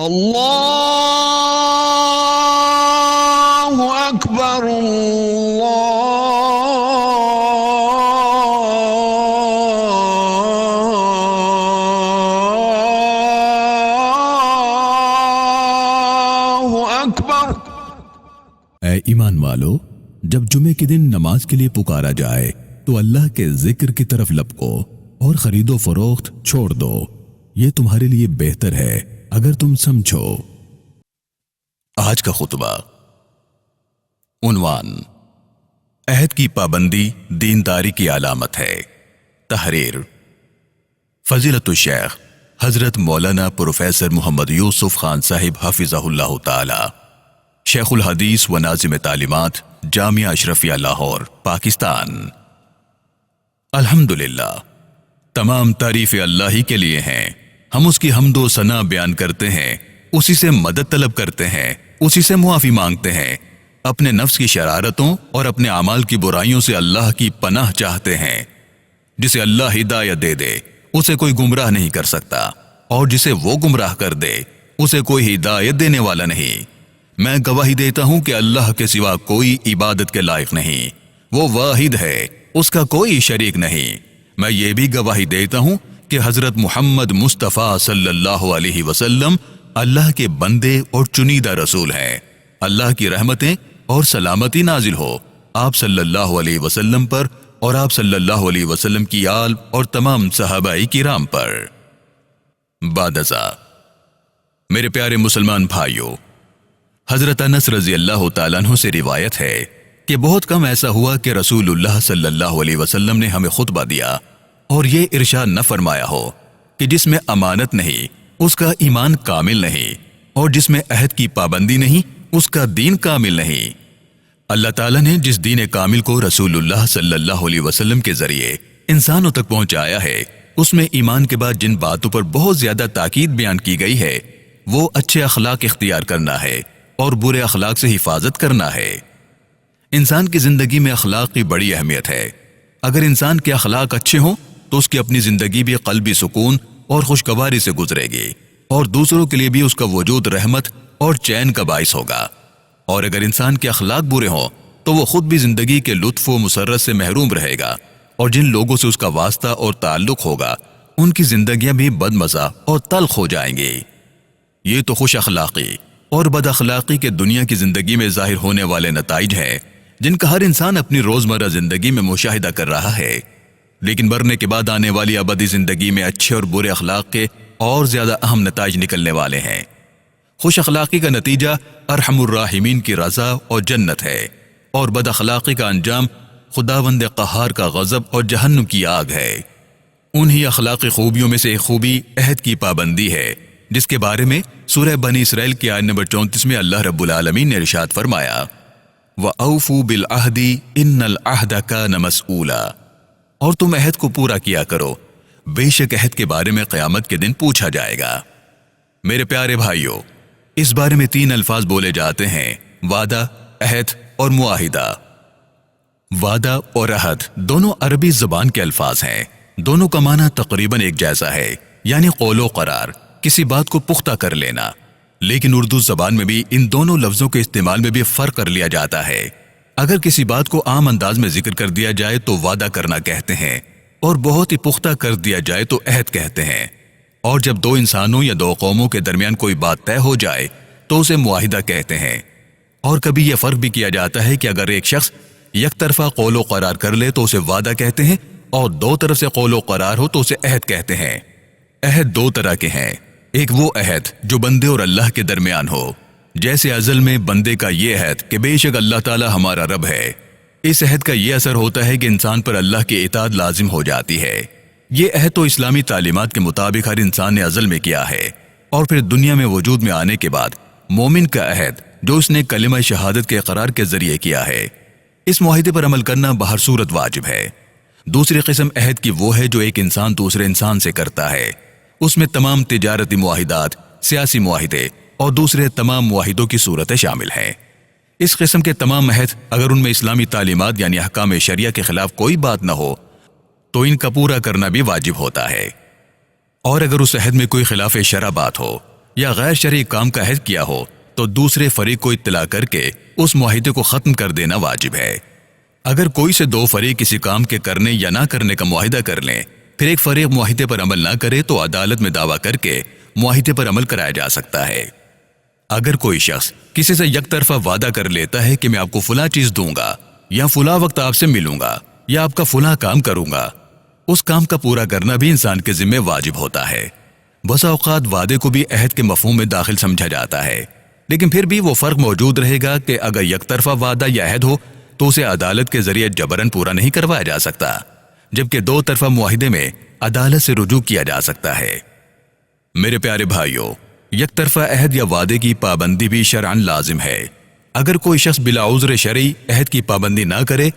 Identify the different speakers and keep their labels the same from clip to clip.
Speaker 1: اللہ اکبر اللہ اکبر۔
Speaker 2: اے ایمان والو، جب جمعے کے دن نماز کے لیے پکارا جائے تو اللہ کے ذکر کی طرف لپکو اور خرید و فروخت چھوڑ دو، یہ تمہارے لیے بہتر ہے اگر تم سمجھو۔ آج کا خطبہ، عنوان: عہد کی پابندی دینداری کی علامت ہے۔ تحریر: فضیلت الشیخ حضرت مولانا پروفیسر محمد یوسف خان صاحب حفظہ اللہ تعالی، شیخ الحدیث و ناظم تعلیمات، جامعہ اشرفیہ لاہور، پاکستان۔ الحمدللہ، تمام تعریف اللہ ہی کے لیے ہیں۔ ہم اس کی حمد و ثنا بیان کرتے ہیں، اسی سے مدد طلب کرتے ہیں، اسی سے معافی مانگتے ہیں، اپنے نفس کی شرارتوں اور اپنے اعمال کی برائیوں سے اللہ کی پناہ چاہتے ہیں۔ جسے اللہ ہدایت دے دے اسے کوئی گمراہ نہیں کر سکتا، اور جسے وہ گمراہ کر دے اسے کوئی ہدایت دینے والا نہیں۔ میں گواہی دیتا ہوں کہ اللہ کے سوا کوئی عبادت کے لائق نہیں، وہ واحد ہے، اس کا کوئی شریک نہیں۔ میں یہ بھی گواہی دیتا ہوں کہ حضرت محمد مصطفیٰ صلی اللہ علیہ وسلم اللہ کے بندے اور چنیدہ رسول ہیں۔ اللہ کی رحمتیں اور سلامتی نازل ہو آپ صلی اللہ علیہ وسلم پر اور آپ صلی اللہ علیہ وسلم کی آل اور تمام صحابہ کرام پر۔ بعد ازاں، میرے پیارے مسلمان بھائیوں، حضرت انس رضی اللہ تعالیٰ عنہ سے روایت ہے کہ بہت کم ایسا ہوا کہ رسول اللہ صلی اللہ علیہ وسلم نے ہمیں خطبہ دیا اور یہ ارشاد نہ فرمایا ہو کہ جس میں امانت نہیں اس کا ایمان کامل نہیں، اور جس میں عہد کی پابندی نہیں اس کا دین کامل نہیں۔ اللہ تعالیٰ نے جس دین کامل کو رسول اللہ صلی اللہ علیہ وسلم کے ذریعے انسانوں تک پہنچایا ہے، اس میں ایمان کے بعد جن باتوں پر بہت زیادہ تاکید بیان کی گئی ہے وہ اچھے اخلاق اختیار کرنا ہے اور برے اخلاق سے حفاظت کرنا ہے۔ انسان کی زندگی میں اخلاق کی بڑی اہمیت ہے۔ اگر انسان کے اخلاق اچھے ہوں تو اس کی اپنی زندگی بھی قلبی سکون اور خوشگواری سے گزرے گی، اور دوسروں کے لیے بھی اس کا وجود رحمت اور چین کا باعث ہوگا۔ اور اگر انسان کے اخلاق برے ہوں تو وہ خود بھی زندگی کے لطف و مسرت سے محروم رہے گا، اور جن لوگوں سے اس کا واسطہ اور تعلق ہوگا ان کی زندگیاں بھی بدمزہ اور تلخ ہو جائیں گی۔ یہ تو خوش اخلاقی اور بد اخلاقی کے دنیا کی زندگی میں ظاہر ہونے والے نتائج ہیں جن کا ہر انسان اپنی روزمرہ زندگی میں مشاہدہ کر رہا ہے۔ لیکن مرنے کے بعد آنے والی ابدی زندگی میں اچھے اور برے اخلاق کے اور زیادہ اہم نتائج نکلنے والے ہیں۔ خوش اخلاقی کا نتیجہ ارحم الراحمین کی رضا اور جنت ہے، اور بد اخلاقی کا انجام خداوند قہار کا غضب اور جہنم کی آگ ہے۔ انہی اخلاقی خوبیوں میں سے ایک خوبی عہد کی پابندی ہے، جس کے بارے میں سورہ بنی اسرائیل کی آیت نمبر 34 میں اللہ رب العالمین نے ارشاد فرمایا، وَأَوْفُوا بِالْعَهْدِ إِنَّ الْعَهْدَ كَانَ مَسْئُولًا، اور تم عہد کو پورا کیا کرو، بے شک عہد کے بارے میں قیامت کے دن پوچھا جائے گا۔ میرے پیارے بھائیوں، اس بارے میں 3 الفاظ بولے جاتے ہیں: وعدہ، عہد اور معاہدہ۔ وعدہ اور عہد دونوں عربی زبان کے الفاظ ہیں، دونوں کا معنی تقریباً ایک جیسا ہے، یعنی قول و قرار، کسی بات کو پختہ کر لینا۔ لیکن اردو زبان میں بھی ان دونوں لفظوں کے استعمال میں بھی فرق کر لیا جاتا ہے۔ اگر کسی بات کو عام انداز میں ذکر کر دیا جائے تو وعدہ کرنا کہتے ہیں، اور بہت ہی پختہ کر دیا جائے تو عہد کہتے ہیں۔ اور جب 2 انسانوں یا 2 قوموں کے درمیان کوئی بات طے ہو جائے تو اسے معاہدہ کہتے ہیں۔ اور کبھی یہ فرق بھی کیا جاتا ہے کہ اگر ایک شخص یک طرفہ قول و قرار کر لے تو اسے وعدہ کہتے ہیں، اور 2 طرف سے قول و قرار ہو تو اسے عہد کہتے ہیں۔ عہد 2 طرح کے ہیں، ایک وہ عہد جو بندے اور اللہ کے درمیان ہو، جیسے ازل میں بندے کا یہ عہد کہ بے شک اللہ تعالی ہمارا رب ہے۔ اس عہد کا یہ اثر ہوتا ہے کہ انسان پر اللہ کی اطاعت لازم ہو جاتی ہے۔ یہ عہد تو اسلامی تعلیمات کے مطابق ہر انسان نے ازل میں کیا ہے، اور پھر دنیا میں وجود میں آنے کے بعد مومن کا عہد جو اس نے کلمہ شہادت کے اقرار کے ذریعے کیا ہے، اس معاہدے پر عمل کرنا بہر صورت واجب ہے۔ دوسری قسم عہد کی وہ ہے جو ایک انسان دوسرے انسان سے کرتا ہے، اس میں تمام تجارتی معاہدات، سیاسی معاہدے اور دوسرے تمام معاہدوں کی صورتیں شامل ہیں۔ اس قسم کے تمام عہد اگر ان میں اسلامی تعلیمات یعنی احکام شریعہ کے خلاف کوئی بات نہ ہو تو ان کا پورا کرنا بھی واجب ہوتا ہے، اور اگر اس عہد میں کوئی خلاف شرع بات ہو یا غیر شرعی کام کا عہد کیا ہو تو دوسرے فریق کو اطلاع کر کے اس معاہدے کو ختم کر دینا واجب ہے۔ اگر کوئی سے دو فریق کسی کام کے کرنے یا نہ کرنے کا معاہدہ کر لیں، پھر ایک فریق معاہدے پر عمل نہ کرے تو عدالت میں دعویٰ کر کے معاہدے پر عمل کرایا جا سکتا ہے۔ اگر کوئی شخص کسی سے یک طرفہ وعدہ کر لیتا ہے کہ میں آپ کو فلاں چیز دوں گا یا فلاں وقت آپ سے ملوں گا یا آپ کا فلاں کام کروں گا، اس کام کا پورا کرنا بھی انسان کے ذمہ واجب ہوتا ہے۔ بسا اوقات وعدے کو بھی عہد کے مفہوم میں داخل سمجھا جاتا ہے، لیکن پھر بھی وہ فرق موجود رہے گا کہ اگر یک طرفہ وعدہ یا عہد ہو تو اسے عدالت کے ذریعے جبراً پورا نہیں کروایا جا سکتا، جبکہ دو طرفہ معاہدے میں عدالت سے رجوع کیا جا سکتا ہے۔ میرے پیارے بھائیوں، یک طرفہ عہد یا وعدے کی پابندی بھی شرعاً لازم ہے۔ اگر کوئی شخص بلا عذر شرعی عہد کی پابندی نہ کرے،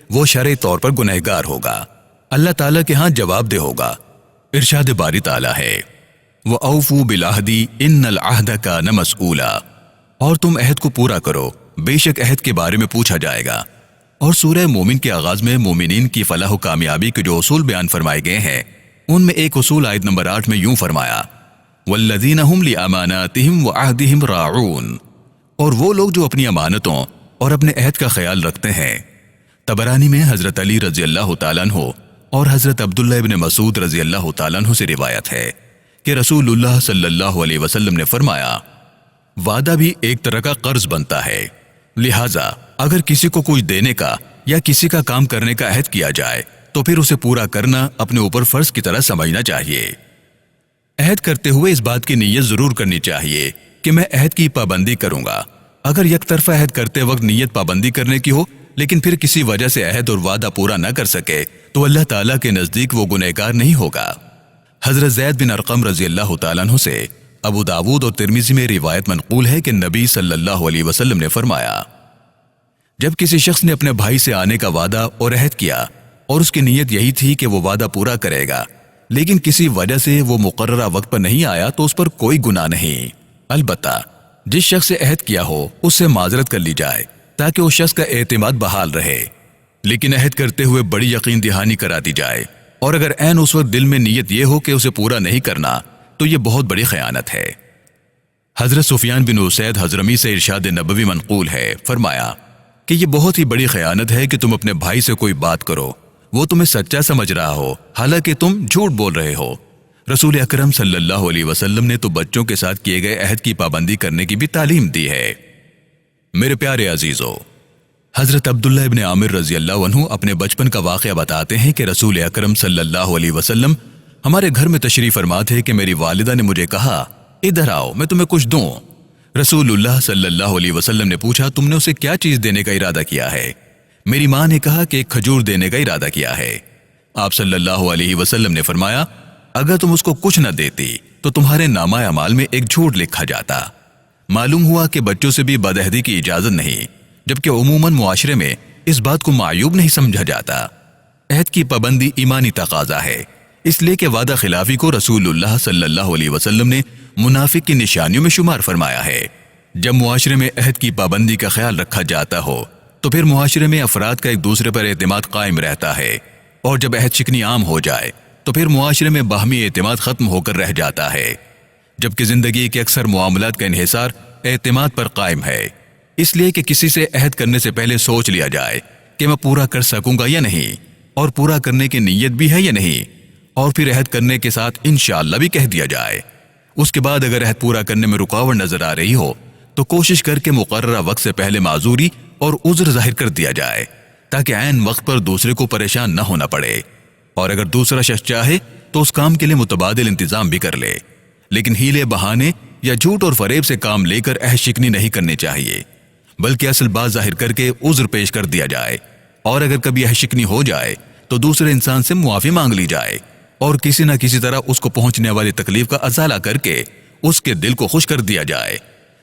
Speaker 2: وہ شرعی طور پر گنہگار ہوگا، اللہ تعالیٰ کے ہاں جواب دہ ہوگا۔ ارشاد باری تعالیٰ ہے، وَأَوْفُوا بِالْعَهْدِ إِنَّ الْعَهْدَ كَانَ مَسْئُولًا، اور تم عہد کو پورا کرو، بے شک عہد کے بارے میں پوچھا جائے گا۔ اور سورہ مومن کے آغاز میں مومنین کی فلاح و کامیابی کے جو اصول بیان فرمائے گئے ہیں، ان میں ایک اصول آیت نمبر 8 میں یوں فرمایا، وَالَّذِينَ هُمْ لِأَمَانَاتِهِمْ وَعَهْدِهِمْ رَاعُونَ، اور وہ لوگ جو اپنی امانتوں اور اپنے عہد کا خیال رکھتے ہیں۔ طبرانی میں حضرت علی رضی اللہ تعالیٰ عنہ اور حضرت عبداللہ ابن مسعود رضی اللہ تعالیٰ عنہ سے روایت ہے کہ رسول اللہ صلی اللہ علیہ وسلم نے فرمایا، وعدہ بھی ایک طرح کا قرض بنتا ہے، لہٰذا اگر کسی کو کچھ دینے کا یا کسی کا کام کرنے کا عہد کیا جائے تو پھر اسے پورا کرنا اپنے اوپر فرض کی طرح سمجھنا چاہیے۔ عہد کرتے ہوئے اس بات کی نیت ضرور کرنی چاہیے کہ میں عہد کی پابندی کروں گا۔ اگر یک طرفہ عہد کرتے وقت نیت پابندی کرنے کی ہو لیکن پھر کسی وجہ سے عہد اور وعدہ پورا نہ کر سکے تو اللہ تعالیٰ کے نزدیک وہ گنہگار نہیں ہوگا۔ حضرت زید بن ارقم رضی اللہ تعالیٰ عنہ سے ابو داود اور ترمذی میں روایت منقول ہے کہ نبی صلی اللہ علیہ وسلم نے فرمایا، جب کسی شخص نے اپنے بھائی سے آنے کا وعدہ اور عہد کیا اور اس کی نیت یہی تھی کہ وہ وعدہ پورا کرے گا، لیکن کسی وجہ سے وہ مقررہ وقت پر نہیں آیا تو اس پر کوئی گناہ نہیں۔ البتہ جس شخص سے عہد کیا ہو اس سے معذرت کر لی جائے تاکہ اس شخص کا اعتماد بحال رہے، لیکن عہد کرتے ہوئے بڑی یقین دہانی کرا دی جائے اور اگر عین اس وقت دل میں نیت یہ ہو کہ اسے پورا نہیں کرنا تو یہ بہت بڑی خیانت ہے۔ حضرت سفیان بن اسید حضرمی سے ارشاد نبوی منقول ہے، فرمایا کہ یہ بہت ہی بڑی خیانت ہے کہ تم اپنے بھائی سے کوئی بات کرو، وہ تمہیں سچا سمجھ رہا ہو حالانکہ تم جھوٹ بول رہے ہو۔ رسول اکرم صلی اللہ علیہ وسلم نے تو بچوں کے ساتھ کیے گئے عہد کی پابندی کرنے کی بھی تعلیم دی ہے۔ میرے پیارے عزیزو، حضرت عبداللہ ابن عامر رضی اللہ عنہ اپنے بچپن کا واقعہ بتاتے ہیں کہ رسول اکرم صلی اللہ علیہ وسلم ہمارے گھر میں تشریف فرما تھے کہ میری والدہ نے مجھے کہا، ادھر آؤ میں تمہیں کچھ دوں۔ رسول اللہ صلی اللہ علیہ وسلم نے پوچھا، تم نے اسے کیا چیز دینے کا ارادہ کیا ہے؟ میری ماں نے کہا کہ ایک کھجور دینے کا ارادہ کیا ہے۔ آپ صلی اللہ علیہ وسلم نے فرمایا، اگر تم اس کو کچھ نہ دیتی تو تمہارے نامہ اعمال میں ایک جھوٹ لکھا جاتا۔ معلوم ہوا کہ بچوں سے بھی بدعہدی کی اجازت نہیں، جبکہ عموماً معاشرے میں اس بات کو معیوب نہیں سمجھا جاتا۔ عہد کی پابندی ایمانی تقاضا ہے، اس لیے کہ وعدہ خلافی کو رسول اللہ صلی اللہ علیہ وسلم نے منافق کی نشانیوں میں شمار فرمایا ہے۔ جب معاشرے میں عہد کی پابندی کا خیال رکھا جاتا ہو تو پھر معاشرے میں افراد کا ایک دوسرے پر اعتماد قائم رہتا ہے، اور جب عہد شکنی عام ہو جائے تو پھر معاشرے میں باہمی اعتماد ختم ہو کر رہ جاتا ہے، جبکہ زندگی کے اکثر معاملات کا انحصار اعتماد پر قائم ہے۔ اس لیے کہ کسی سے عہد کرنے سے پہلے سوچ لیا جائے کہ میں پورا کر سکوں گا یا نہیں، اور پورا کرنے کی نیت بھی ہے یا نہیں، اور پھر عہد کرنے کے ساتھ انشاءاللہ بھی کہہ دیا جائے۔ اس کے بعد اگر عہد پورا کرنے میں رکاوٹ نظر آ رہی ہو تو کوشش کر کے مقررہ وقت سے پہلے معذوری اور عذر ظاہر کر دیا جائے تاکہ عین وقت پر دوسرے کو پریشان نہ ہونا پڑے، اور اگر دوسرا شخص چاہے تو اس کام کے لیے متبادل انتظام بھی کر لے، لیکن ہیلے بہانے یا جھوٹ اور فریب سے کام لے کر عہد شکنی نہیں کرنی چاہیے، بلکہ اصل بات ظاہر کر کے عذر پیش کر دیا جائے، اور اگر کبھی عہد شکنی ہو جائے تو دوسرے انسان سے معافی مانگ لی جائے اور کسی نہ کسی طرح اس کو پہنچنے والی تکلیف کا ازالہ کر کے اس کے دل کو خوش کر دیا جائے،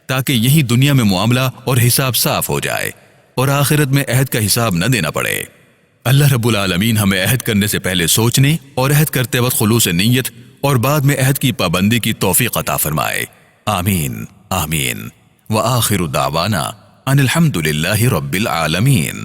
Speaker 2: تاکہ یہی دنیا میں معاملہ اور حساب صاف ہو جائے اور آخرت میں عہد کا حساب نہ دینا پڑے۔ اللہ رب العالمین ہمیں عہد کرنے سے پہلے سوچنے اور عہد کرتے وقت خلوص نیت اور بعد میں عہد کی پابندی کی توفیق عطا فرمائے، آمین آمین۔ وآخر دعوانا ان الحمد للہ رب العالمین۔